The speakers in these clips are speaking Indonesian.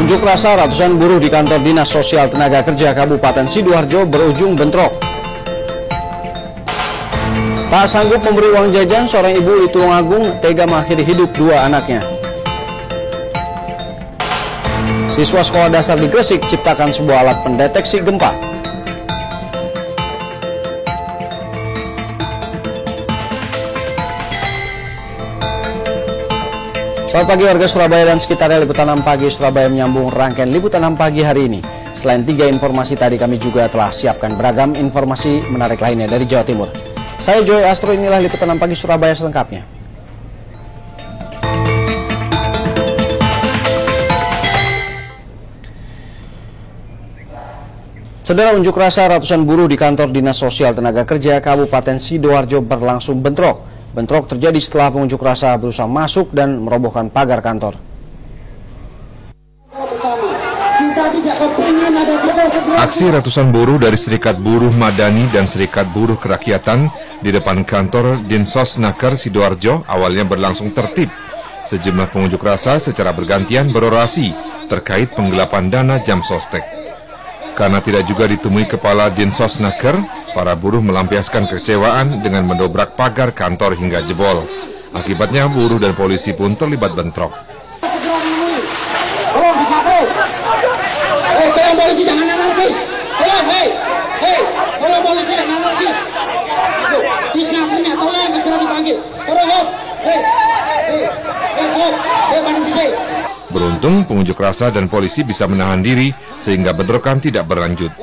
Unjuk rasa ratusan buruh di kantor Dinas Sosial Tenaga Kerja Kabupaten Sidoarjo berujung bentrok. Tak sanggup memberi uang jajan, seorang ibu di Tulungagung tega mengakhiri hidup dua anaknya. Siswa sekolah dasar di Gresik ciptakan sebuah alat pendeteksi gempa. Selamat pagi warga Surabaya dan sekitarnya. Liputan 6 pagi Surabaya menyambung rangkaian Liputan 6 pagi hari ini. Selain 3 informasi tadi, kami juga telah siapkan beragam informasi menarik lainnya dari Jawa Timur. Saya Joy Astro, inilah Liputan 6 pagi Surabaya selengkapnya. Saudara, unjuk rasa ratusan buruh di kantor Dinas Sosial Tenaga Kerja Kabupaten Sidoarjo berlangsung bentrok. Bentrok terjadi setelah pengunjuk rasa berusaha masuk dan merobohkan pagar kantor. Aksi ratusan buruh dari Serikat Buruh Madani dan Serikat Buruh Kerakyatan di depan kantor Dinsosnaker Sidoarjo awalnya berlangsung tertib. Sejumlah pengunjuk rasa secara bergantian berorasi terkait penggelapan dana jam sostek. Karena tidak juga ditemui kepala Dinsosnaker, para buruh melampiaskan kekecewaan dengan mendobrak pagar kantor hingga jebol. Akibatnya buruh dan polisi pun terlibat bentrok. Beruntung pengunjuk rasa dan polisi bisa menahan diri sehingga bentrokan tidak berlanjut.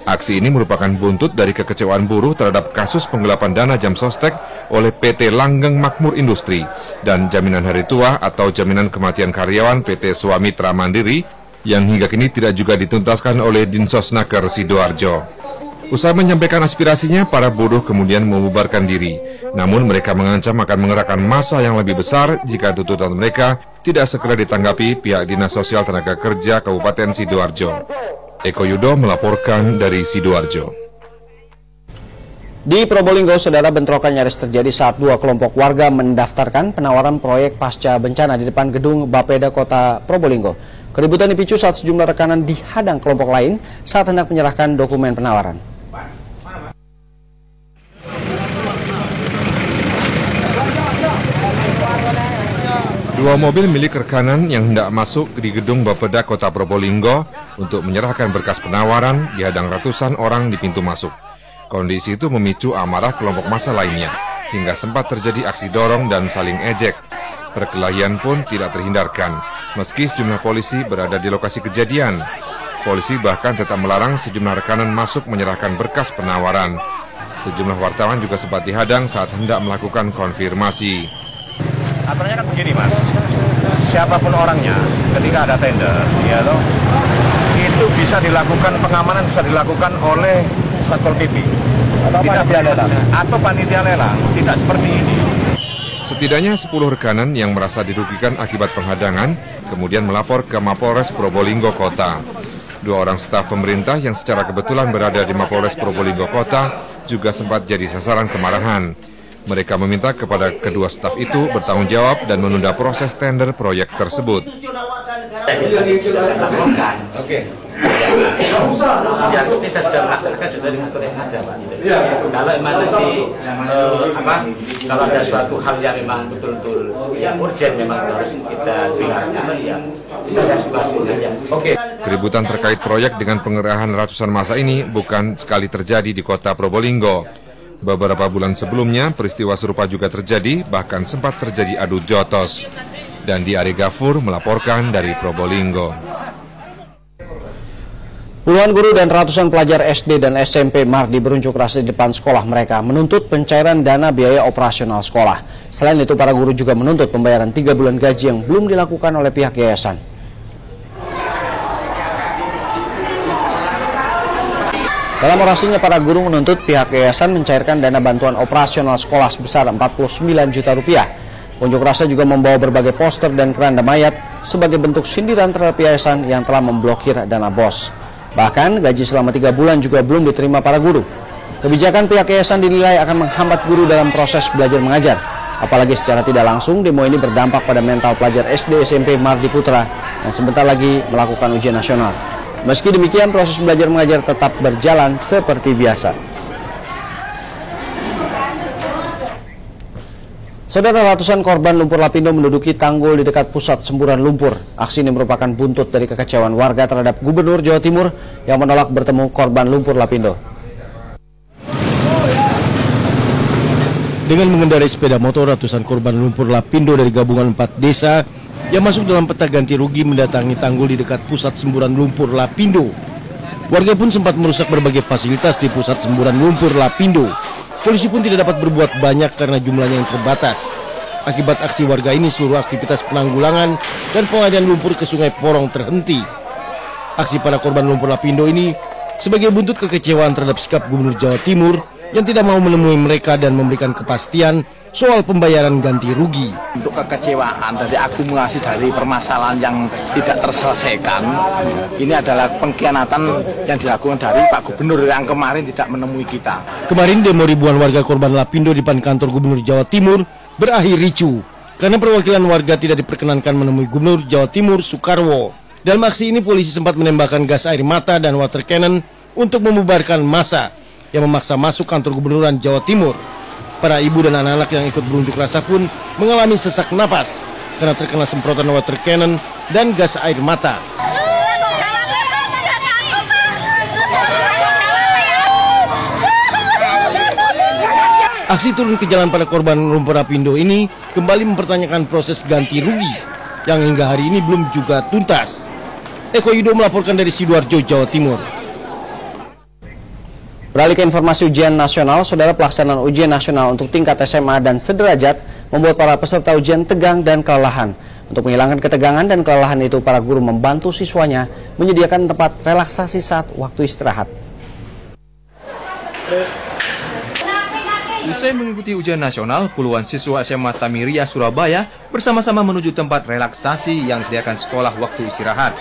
Aksi ini merupakan buntut dari kekecewaan buruh terhadap kasus penggelapan dana jam sostek oleh PT Langgeng Makmur Industri dan Jaminan Hari Tua atau Jaminan Kematian Karyawan PT Swamitra Mandiri yang hingga kini tidak juga dituntaskan oleh Dinsosnaker Sidoarjo. Usai menyampaikan aspirasinya, para buruh kemudian membubarkan diri. Namun mereka mengancam akan mengerahkan massa yang lebih besar jika tuntutan mereka tidak segera ditanggapi pihak Dinas Sosial Tenaga Kerja Kabupaten Sidoarjo. Eko Yudo melaporkan dari Sidoarjo. Di Probolinggo, saudara, bentrokan nyaris terjadi saat dua kelompok warga mendaftarkan penawaran proyek pasca bencana di depan gedung Bapeda Kota Probolinggo. Keributan dipicu saat sejumlah rekanan dihadang kelompok lain saat hendak menyerahkan dokumen penawaran. Dua mobil milik rekanan yang hendak masuk di gedung Bapeda Kota Probolinggo untuk menyerahkan berkas penawaran dihadang ratusan orang di pintu masuk. Kondisi itu memicu amarah kelompok massa lainnya, hingga sempat terjadi aksi dorong dan saling ejek. Perkelahian pun tidak terhindarkan, meski sejumlah polisi berada di lokasi kejadian. Polisi bahkan tetap melarang sejumlah rekanan masuk menyerahkan berkas penawaran. Sejumlah wartawan juga sempat dihadang saat hendak melakukan konfirmasi. Aturannya kan begini, Mas, siapapun orangnya ketika ada tender, ya toh, itu bisa dilakukan pengamanan, bisa dilakukan oleh Satpol PP atau panitia lelang, tidak seperti ini. Setidaknya 10 rekanan yang merasa dirugikan akibat penghadangan kemudian melapor ke Mapolres Probolinggo Kota. 2 orang staf pemerintah yang secara kebetulan berada di Mapolres Probolinggo Kota juga sempat jadi sasaran kemarahan. Mereka meminta kepada kedua staf itu bertanggung jawab dan menunda proses tender proyek tersebut. Oke. Ya, ini saya sudah melaksanakan sudah diatur yang ada, Pak. Kalau emang nanti kalau ada suatu hal yang memang betul-betul urgent memang harus kita dengarkan, ya kita evaluasi aja. Oke. Keributan terkait proyek dengan pengerahan ratusan massa ini bukan sekali terjadi di Kota Probolinggo. Beberapa bulan sebelumnya, peristiwa serupa juga terjadi, bahkan sempat terjadi adu jotos. Dan di Ari Gafur melaporkan dari Probolinggo. Puluhan guru dan ratusan pelajar SD dan SMP Mardi berunjuk rasa di depan sekolah mereka menuntut pencairan dana biaya operasional sekolah. Selain itu, para guru juga menuntut pembayaran 3 bulan gaji yang belum dilakukan oleh pihak yayasan. Dalam orasinya, para guru menuntut pihak yayasan mencairkan dana bantuan operasional sekolah sebesar 49 juta rupiah. Unjuk rasa juga membawa berbagai poster dan keranda mayat sebagai bentuk sindiran terhadap yayasan yang telah memblokir dana BOS. Bahkan gaji selama 3 bulan juga belum diterima para guru. Kebijakan pihak yayasan dinilai akan menghambat guru dalam proses belajar mengajar. Apalagi secara tidak langsung demo ini berdampak pada mental pelajar SD SMP Mardi Putra dan sebentar lagi melakukan ujian nasional. Meski demikian, proses belajar mengajar tetap berjalan seperti biasa. Saudara, ratusan korban lumpur lapindo menduduki tanggul di dekat pusat semburan lumpur. Aksi ini merupakan buntut dari kekecewaan warga terhadap Gubernur Jawa Timur yang menolak bertemu korban lumpur lapindo. Dengan mengendarai sepeda motor, ratusan korban lumpur lapindo dari gabungan 4 desa yang masuk dalam peta ganti rugi mendatangi tanggul di dekat pusat semburan lumpur lapindo. Warga pun sempat merusak berbagai fasilitas di pusat semburan lumpur lapindo. Polisi pun tidak dapat berbuat banyak karena jumlahnya yang terbatas. Akibat aksi warga ini, seluruh aktivitas penanggulangan dan pengalihan lumpur ke Sungai Porong terhenti. Aksi para korban lumpur lapindo ini sebagai buntut kekecewaan terhadap sikap Gubernur Jawa Timur yang tidak mau menemui mereka dan memberikan kepastian soal pembayaran ganti rugi. Untuk kekecewaan dari akumulasi dari permasalahan yang tidak terselesaikan, ini adalah pengkhianatan yang dilakukan dari Pak Gubernur yang kemarin tidak menemui kita. Kemarin demo ribuan warga korban lapindo di depan kantor Gubernur Jawa Timur berakhir ricuh karena perwakilan warga tidak diperkenankan menemui Gubernur Jawa Timur Soekarwo. Dalam aksi ini polisi sempat menembakkan gas air mata dan water cannon untuk membubarkan massa yang memaksa masuk kantor Gubernuran Jawa Timur. Para ibu dan anak-anak yang ikut berunjuk rasa pun mengalami sesak napas karena terkena semprotan water cannon dan gas air mata. Aksi turun ke jalan pada korban lumpur lapindo ini kembali mempertanyakan proses ganti rugi yang hingga hari ini belum juga tuntas. Eko Yudo melaporkan dari Sidoarjo, Jawa Timur. Beralih ke informasi ujian nasional, saudara, pelaksanaan ujian nasional untuk tingkat SMA dan sederajat membuat para peserta ujian tegang dan kelelahan. Untuk menghilangkan ketegangan dan kelelahan itu, para guru membantu siswanya menyediakan tempat relaksasi saat waktu istirahat. Usai mengikuti ujian nasional, puluhan siswa SMA Tamiria Surabaya bersama-sama menuju tempat relaksasi yang disediakan sekolah waktu istirahat.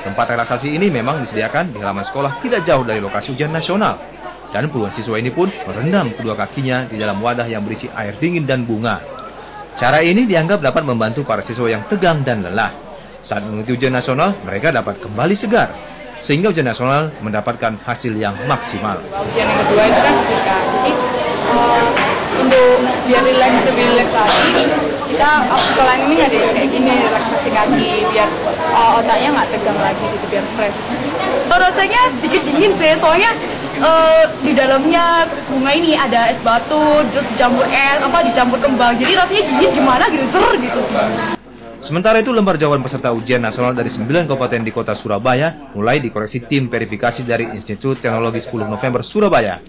Tempat relaksasi ini memang disediakan di halaman sekolah tidak jauh dari lokasi ujian nasional. Dan puluhan siswa ini pun merendam kedua kakinya di dalam wadah yang berisi air dingin dan bunga. Cara ini dianggap dapat membantu para siswa yang tegang dan lelah. Saat mengikuti ujian nasional, mereka dapat kembali segar, sehingga ujian nasional mendapatkan hasil yang maksimal. Ujian yang kedua itu kan fisika, jadi untuk biar lebih rileks lagi, kita sekolah ini ada kayak gini, relaksasi kaki, biar otaknya nggak tegang lagi gitu, biar fresh. Rasanya sedikit dingin sih, soalnya di dalamnya bunga ini ada es batu, terus dicampur es, dicampur kembang, jadi rasanya dingin gimana gitu, ser gitu. Sementara itu, lembar jawaban peserta ujian nasional dari 9 kabupaten di kota Surabaya mulai dikoreksi tim verifikasi dari Institut Teknologi 10 November Surabaya.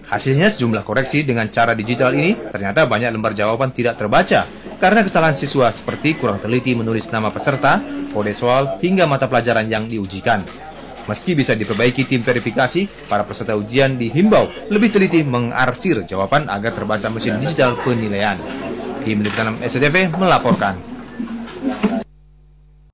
Hasilnya, sejumlah koreksi dengan cara digital ini ternyata banyak lembar jawaban tidak terbaca karena kesalahan siswa seperti kurang teliti menulis nama peserta, kode soal, hingga mata pelajaran yang diujikan. Meski bisa diperbaiki tim verifikasi, para peserta ujian dihimbau lebih teliti mengarsir jawaban agar terbaca mesin digital penilaian. Tim Liputan SCTV melaporkan.